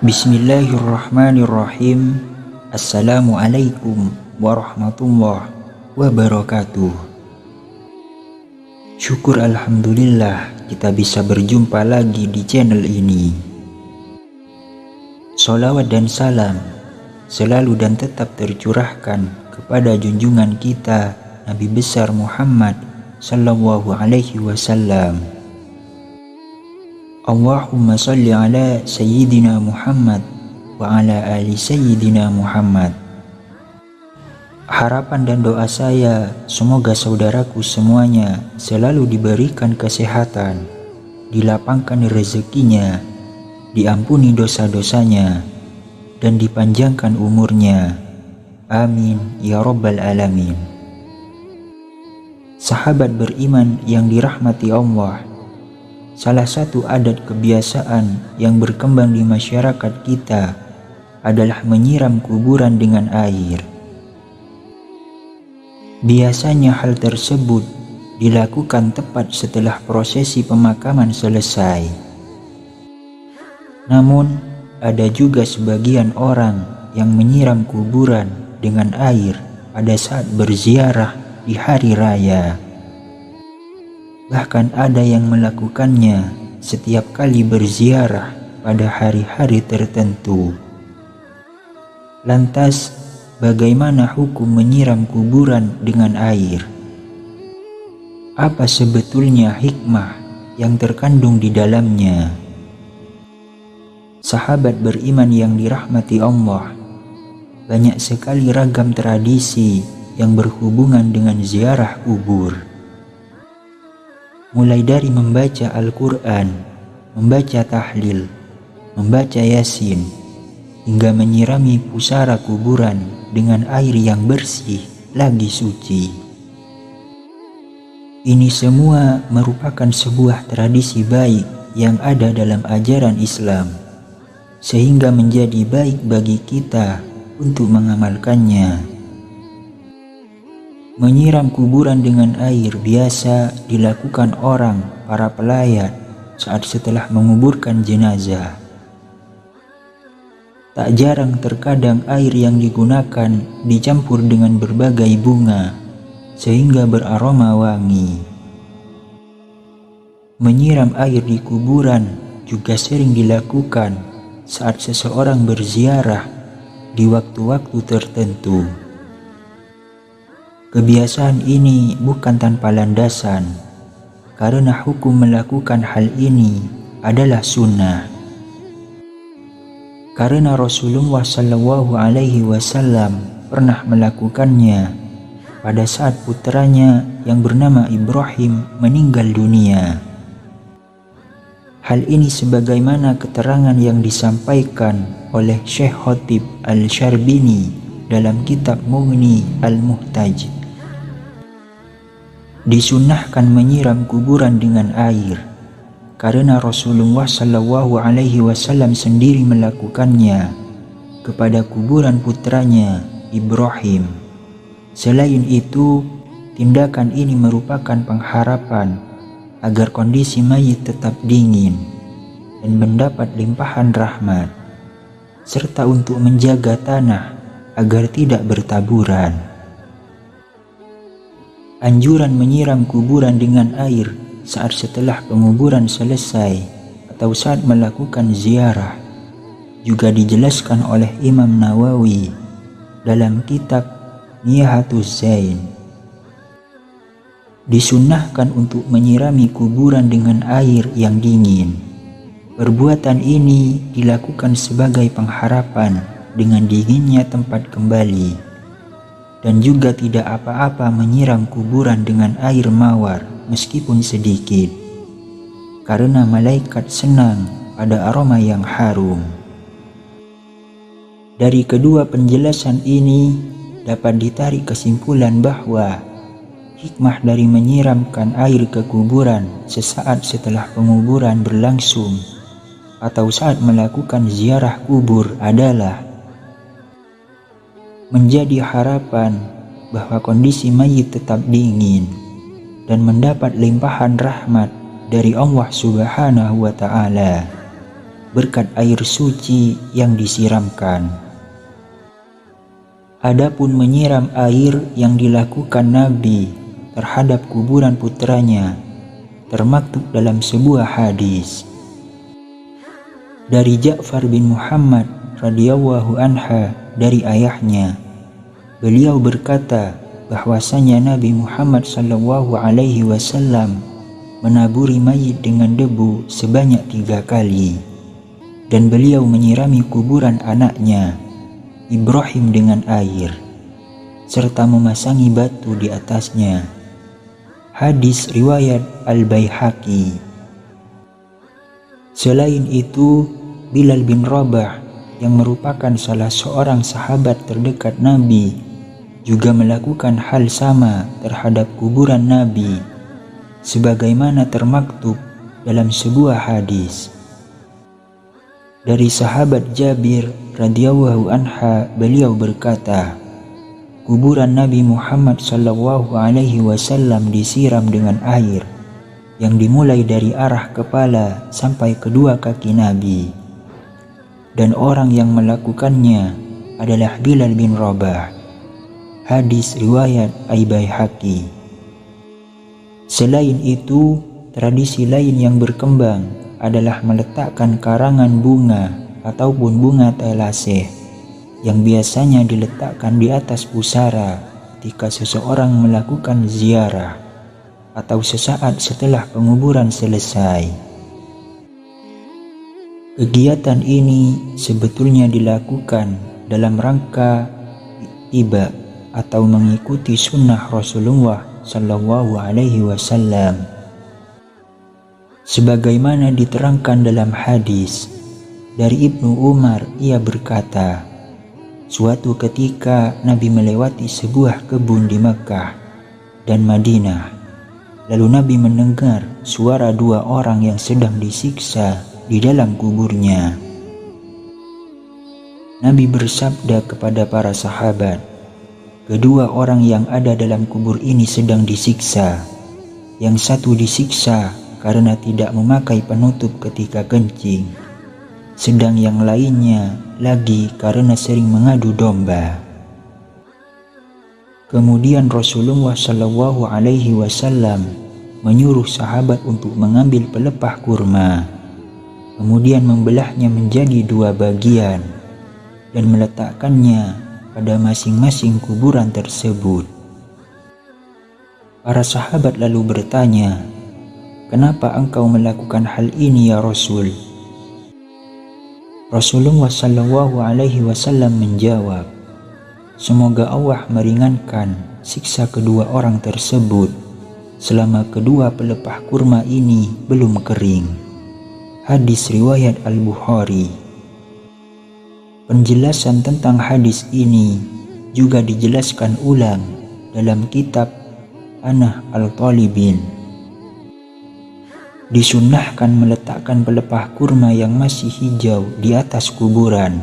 Bismillahirrahmanirrahim. Assalamualaikum warahmatullahi wabarakatuh. Syukur alhamdulillah kita bisa berjumpa lagi di channel ini. Sholawat dan salam selalu dan tetap tercurahkan kepada junjungan kita Nabi besar Muhammad sallallahu alaihi wasallam. Allahumma salli ala Sayyidina Muhammad wa ala ali Sayyidina Muhammad. Harapan dan doa saya semoga saudaraku semuanya selalu diberikan kesehatan, dilapangkan rezekinya, diampuni dosa-dosanya, dan dipanjangkan umurnya. Amin ya rabbal alamin. Sahabat beriman yang dirahmati Allah, salah satu adat kebiasaan yang berkembang di masyarakat kita adalah menyiram kuburan dengan air. Biasanya hal tersebut dilakukan tepat setelah prosesi pemakaman selesai. Namun, ada juga sebagian orang yang menyiram kuburan dengan air pada saat berziarah di hari raya. Bahkan ada yang melakukannya setiap kali berziarah pada hari-hari tertentu. Lantas, bagaimana hukum menyiram kuburan dengan air? Apa sebetulnya hikmah yang terkandung di dalamnya? Sahabat beriman yang dirahmati Allah, banyak sekali ragam tradisi yang berhubungan dengan ziarah kubur. Mulai dari membaca Al-Quran, membaca tahlil, membaca yasin, hingga menyirami pusara kuburan dengan air yang bersih lagi suci. Ini semua merupakan sebuah tradisi baik yang ada dalam ajaran Islam, sehingga menjadi baik bagi kita untuk mengamalkannya. Menyiram kuburan dengan air biasa dilakukan para pelayat saat setelah menguburkan jenazah. Tak jarang terkadang air yang digunakan dicampur dengan berbagai bunga sehingga beraroma wangi. Menyiram air di kuburan juga sering dilakukan saat seseorang berziarah di waktu-waktu tertentu. Kebiasaan ini bukan tanpa landasan, karena hukum melakukan hal ini adalah sunnah. Karena Rasulullah Shallallahu Alaihi Wasallam pernah melakukannya pada saat putranya yang bernama Ibrahim meninggal dunia. Hal ini sebagaimana keterangan yang disampaikan oleh Syekh Khatib Al-Syarbini dalam kitab Mughni Al-Muhtaj. Disunnahkan menyiram kuburan dengan air karena Rasulullah Shallallahu Alaihi Wasallam sendiri melakukannya kepada kuburan putranya Ibrahim. Selain itu, tindakan ini merupakan pengharapan agar kondisi mayit tetap dingin dan mendapat limpahan rahmat, serta untuk menjaga tanah agar tidak bertaburan. Anjuran menyiram kuburan dengan air saat setelah penguburan selesai atau saat melakukan ziarah juga dijelaskan oleh Imam Nawawi dalam kitab Niyahatuz Zain. Disunnahkan untuk menyirami kuburan dengan air yang dingin. Perbuatan ini dilakukan sebagai pengharapan dengan dinginnya tempat kembali. Dan juga tidak apa-apa menyiram kuburan dengan air mawar meskipun sedikit, karena malaikat senang pada aroma yang harum. Dari kedua penjelasan ini dapat ditarik kesimpulan bahwa hikmah dari menyiramkan air ke kuburan sesaat setelah penguburan berlangsung atau saat melakukan ziarah kubur adalah menjadi harapan bahwa kondisi mayit tetap dingin dan mendapat limpahan rahmat dari Allah Subhanahu wa Ta'ala berkat air suci yang disiramkan. Adapun menyiram air yang dilakukan Nabi terhadap kuburan putranya termaktub dalam sebuah hadis dari Ja'far bin Muhammad radhiyallahu anha dari ayahnya. Beliau berkata bahwasanya Nabi Muhammad sallallahu alaihi wasallam menaburi mayit dengan debu sebanyak 3 kali, dan beliau menyirami kuburan anaknya Ibrahim dengan air serta memasangi batu di atasnya. Hadis riwayat Al-Baihaqi. Selain itu, Bilal bin Rabah yang merupakan salah seorang sahabat terdekat Nabi juga melakukan hal sama terhadap kuburan Nabi sebagaimana termaktub dalam sebuah hadis. Dari sahabat Jabir radhiyallahu anha, beliau berkata, kuburan Nabi Muhammad sallallahu alaihi wasallam disiram dengan air yang dimulai dari arah kepala sampai kedua kaki Nabi, dan orang yang melakukannya adalah Bilal bin Rabah. Hadis riwayat Al-Baihaqi. Selain itu, tradisi lain yang berkembang adalah meletakkan karangan bunga ataupun bunga telasih yang biasanya diletakkan di atas pusara ketika seseorang melakukan ziarah atau sesaat setelah penguburan selesai. Kegiatan ini sebetulnya dilakukan dalam rangka ittiba atau mengikuti sunnah Rasulullah Sallallahu Alaihi Wasallam, sebagaimana diterangkan dalam hadis dari Ibnu Umar. Ia berkata, suatu ketika Nabi melewati sebuah kebun di Mekah dan Madinah, lalu Nabi mendengar suara 2 orang yang sedang disiksa di dalam kuburnya. Nabi bersabda kepada para sahabat, kedua orang yang ada dalam kubur ini sedang disiksa. Yang satu disiksa karena tidak memakai penutup ketika kencing, sedang yang lainnya lagi karena sering mengadu domba. Kemudian Rasulullah Shallallahu Alaihi Wasallam menyuruh sahabat untuk mengambil pelepah kurma, kemudian membelahnya menjadi 2 bagian dan meletakkannya pada masing-masing kuburan tersebut. Para sahabat lalu bertanya, kenapa engkau melakukan hal ini ya Rasul? Rasulullah Shallallahu Alaihi Wasallam menjawab, semoga Allah meringankan siksa kedua orang tersebut selama kedua pelepah kurma ini belum kering. Hadis riwayat Al-Bukhari. Penjelasan tentang hadis ini juga dijelaskan ulang dalam kitab Anah Al-Talibin. Disunnahkan meletakkan pelepah kurma yang masih hijau di atas kuburan,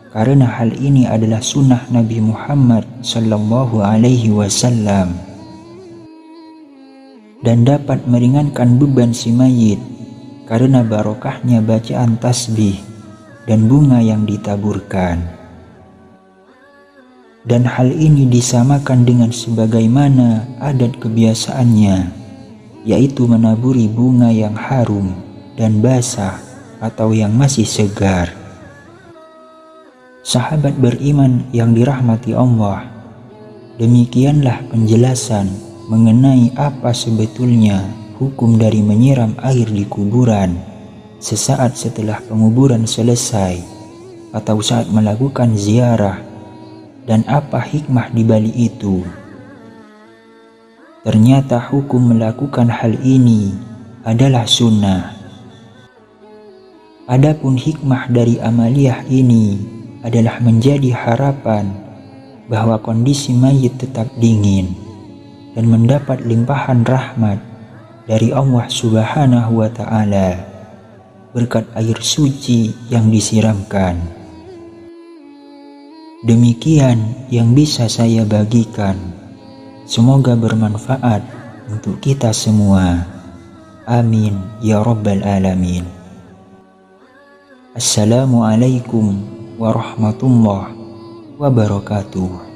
karena hal ini adalah sunnah Nabi Muhammad Sallallahu Alaihi Wasallam dan dapat meringankan beban si mayit karena barokahnya bacaan tasbih dan bunga yang ditaburkan. Dan hal ini disamakan dengan sebagaimana adat kebiasaannya, yaitu menaburi bunga yang harum dan basah atau yang masih segar. Sahabat beriman yang dirahmati Allah, demikianlah penjelasan mengenai apa sebetulnya hukum dari menyiram air di kuburan sesaat setelah penguburan selesai atau saat melakukan ziarah, dan apa hikmah di balik itu. Ternyata hukum melakukan hal ini adalah sunnah. Adapun hikmah dari amaliyah ini adalah menjadi harapan bahwa kondisi mayit tetap dingin dan mendapat limpahan rahmat dari Allah Subhanahu wa Ta'ala berkat air suci yang disiramkan. Demikian yang bisa saya bagikan. Semoga bermanfaat untuk kita semua. Amin ya rabbal alamin. Assalamualaikum warahmatullahi wabarakatuh.